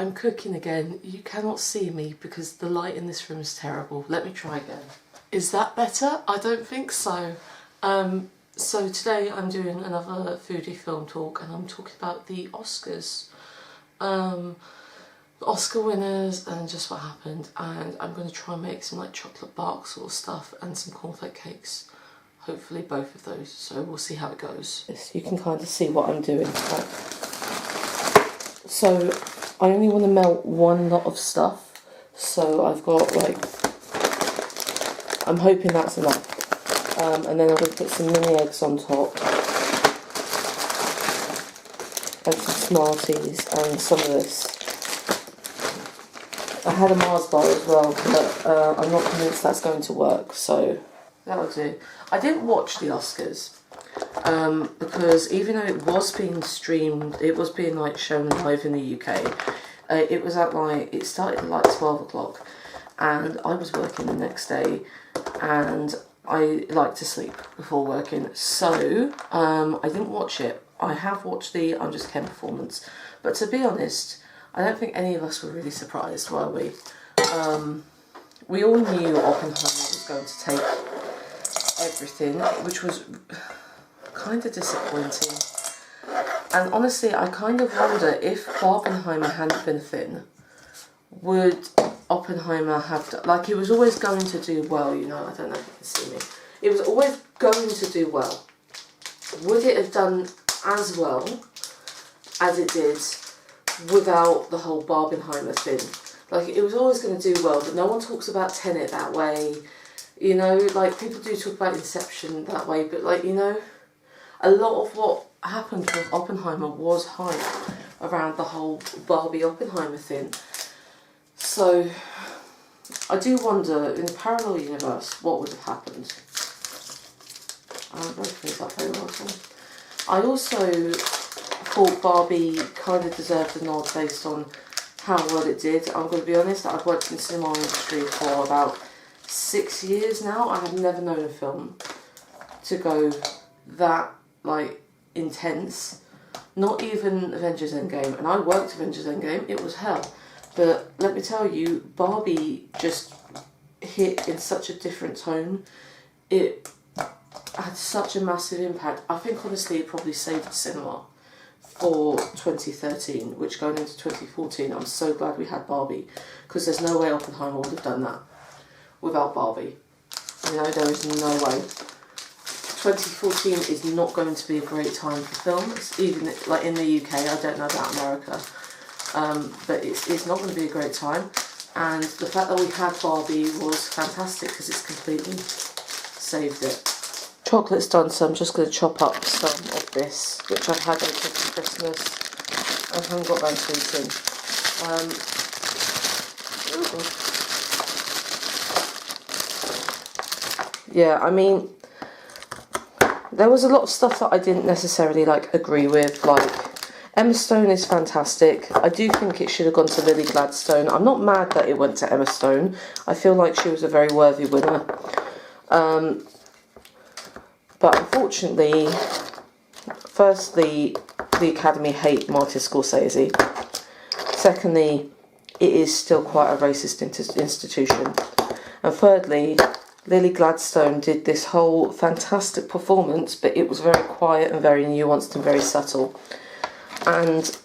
I'm cooking again. You cannot see me because the light in this room is terrible. Let me try again. Is that better? I don't think so. So today I'm doing another foodie film talk, and I'm talking about the Oscars. The Oscar winners and just what happened, and I'm going to try and make some like chocolate bark sort of stuff and some cornflake cakes. Hopefully both of those, so we'll see how it goes. You can kind of see what I'm doing. Right. So I only want to melt one lot of stuff, so I've got like, I'm hoping that's enough. And then I'm going to put some mini eggs on top and some Smarties and some of this. I had a Mars bar as well, but I'm not convinced that's going to work, so that'll do. I didn't watch the Oscars because even though it was being streamed, it was being like shown live in the UK. It was at like, it started at like 12 o'clock, and I was working the next day, and I like to sleep before working, so I didn't watch it. I have watched the I'm Just Ken performance, but to be honest, I don't think any of us were really surprised, were we? We all knew Oppenheimer was going to take everything, which was kind of disappointing. And honestly, I kind of wonder if Barbenheimer hadn't been a thing, would Oppenheimer have done, like, it was always going to do well, you know, I don't know if you can see me. It was always going to do well. Would it have done as well as it did without the whole Barbenheimer thing? Like, it was always going to do well, but no one talks about Tenet that way. You know, like, people do talk about Inception that way, but, like, you know, a lot of what happened with Oppenheimer was hype around the whole Barbie Oppenheimer thing. So, I do wonder, in the parallel universe, what would have happened. I don't think that very well. I also thought Barbie kind of deserved a nod based on how well it did. I'm going to be honest, I've worked in the cinema industry for about 6 years now. I have never known a film to go that, like, intense. Not even Avengers Endgame. And I worked Avengers Endgame, it was hell. But let me tell you, Barbie just hit in such a different tone. It had such a massive impact. I think honestly it probably saved cinema for 2013, which going into 2014, I'm so glad we had Barbie, because there's no way Oppenheimer would have done that without Barbie. You know, there is no way. 2014 is not going to be a great time for films, even like in the UK. I don't know about America, but it's not going to be a great time. And the fact that we had Barbie was fantastic because it's completely saved it. Chocolate's done, so I'm just going to chop up some of this, which I've had over for Christmas. I haven't got around to eating. Yeah, I mean, there was a lot of stuff that I didn't necessarily like agree with. Like, Emma Stone is fantastic. I do think it should have gone to Lily Gladstone. I'm not mad that it went to Emma Stone. I feel like she was a very worthy winner. But unfortunately, firstly, the Academy hate Martin Scorsese. Secondly, it is still quite a racist institution. And thirdly, Lily Gladstone did this whole fantastic performance, but it was very quiet and very nuanced and very subtle. And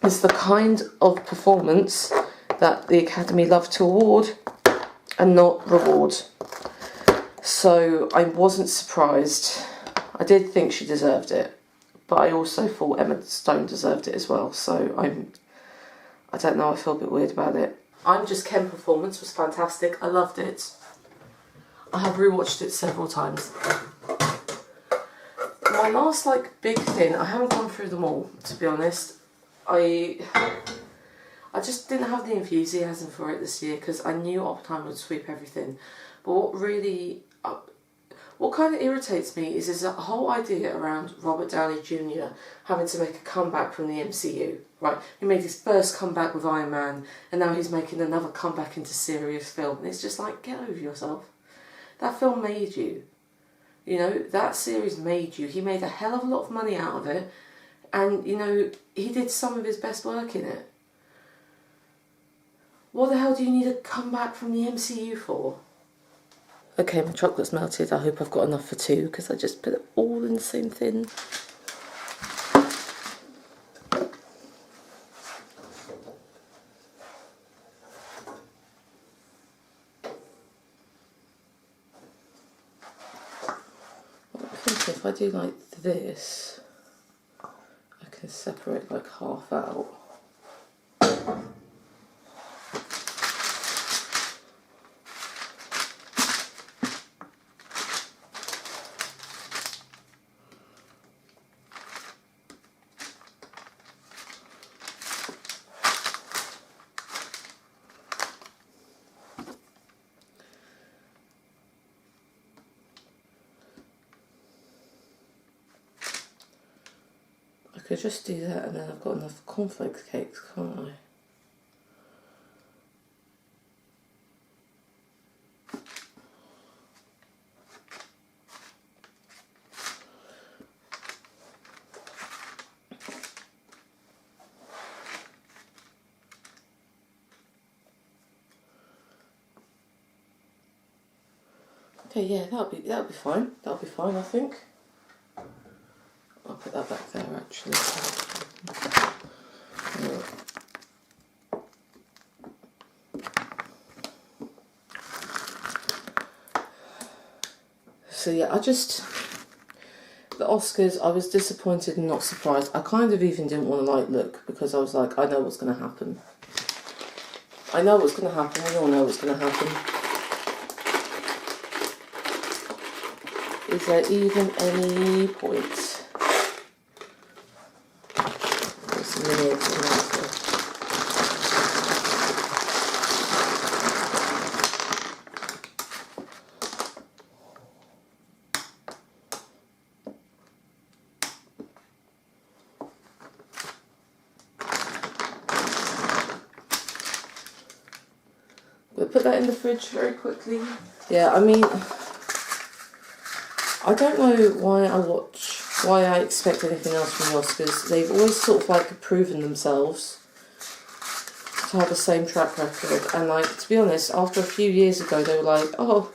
it's the kind of performance that the Academy love to award and not reward. So I wasn't surprised. I did think she deserved it, but I also thought Emma Stone deserved it as well. So I don't know, I feel a bit weird about it. I'm Just Ken performance was fantastic. I loved it. I have rewatched it several times. My last like big thing, I haven't gone through them all, to be honest. I just didn't have the enthusiasm for it this year because I knew Oppenheimer would sweep everything. But what kind of irritates me is this whole idea around Robert Downey Jr. having to make a comeback from the MCU, right? He made his first comeback with Iron Man, and now he's making another comeback into serious film. And it's just like, get over yourself. That film made you. You know, that series made you. He made a hell of a lot of money out of it, and, you know, he did some of his best work in it. What the hell do you need to come back from the MCU for? Okay, my chocolate's melted. I hope I've got enough for 2 because I just put it all in the same thing. I'm thinking if I do like this, I can separate like half out. I could just do that and then I've got enough cornflakes cakes, can't I? Okay, yeah, that'll be fine. That'll be fine, I think. I'll put that back there actually. So yeah, the Oscars, I was disappointed and not surprised. I kind of even didn't want to like look because I was like, I know what's going to happen. I know what's going to happen. We all know what's going to happen. Is there even any point? There's some mini eggs in there. We'll put that in the fridge very quickly. Yeah, I mean, I don't know why I expect anything else from the Oscars. They've always sort of like proven themselves to have the same track record. And like, to be honest, after a few years ago, they were like, oh,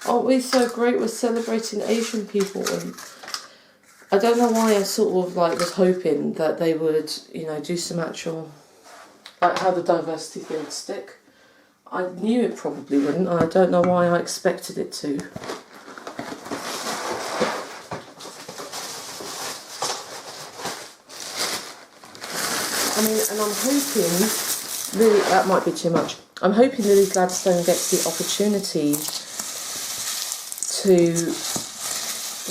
aren't we so great with celebrating Asian people? And I don't know why I sort of like was hoping that they would, you know, do some actual, like how the diversity thing would stick. I knew it probably wouldn't, and I don't know why I expected it to. I mean, and I'm hoping, Lily, that might be too much. I'm hoping Lily Gladstone gets the opportunity to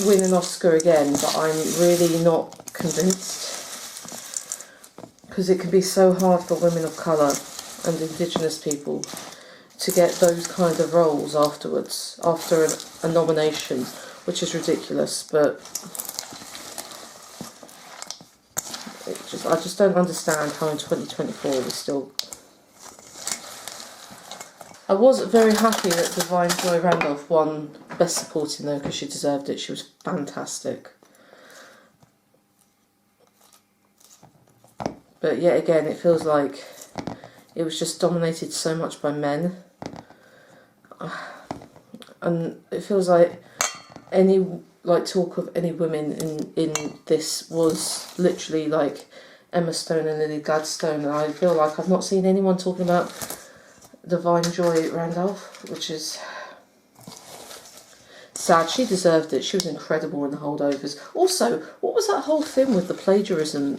win an Oscar again, but I'm really not convinced. Because it can be so hard for women of colour and Indigenous people to get those kind of roles afterwards, after a nomination, which is ridiculous, but I just don't understand how in 2024 we still... I was very happy that Divine Joy Randolph won Best Supporting though, because she deserved it. She was fantastic. But yet again, it feels like it was just dominated so much by men. And it feels like any talk of any women in this was literally like Emma Stone and Lily Gladstone, and I feel like I've not seen anyone talking about Divine Joy Randolph, which is sad. She deserved it. She was incredible in The Holdovers. Also, what was that whole thing with the plagiarism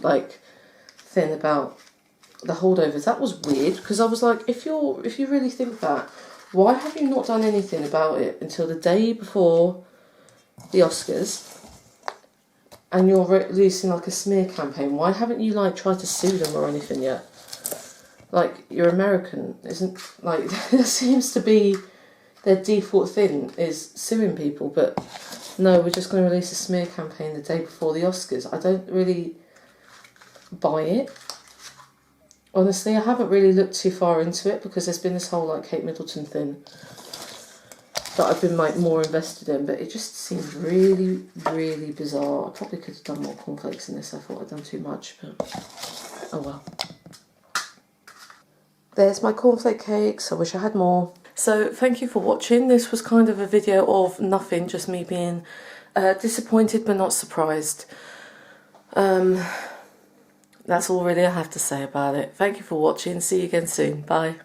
thing about The Holdovers? That was weird, because I was like, if you really think that, why have you not done anything about it until the day before the Oscars? And you're releasing like a smear campaign. Why haven't you tried to sue them or anything yet? Like, you're American, isn't like there seems to be their default thing is suing people, but no, we're just going to release a smear campaign the day before the Oscars. I don't really buy it. Honestly, I haven't really looked too far into it because there's been this whole Kate Middleton thing that I've been more invested in, but it just seems really, really bizarre. I probably could have done more cornflakes in this. I thought I'd done too much, but oh well. There's my cornflake cakes. I wish I had more. So thank you for watching. This was kind of a video of nothing, just me being disappointed but not surprised. That's all really I have to say about it. Thank you for watching. See you again soon. Bye.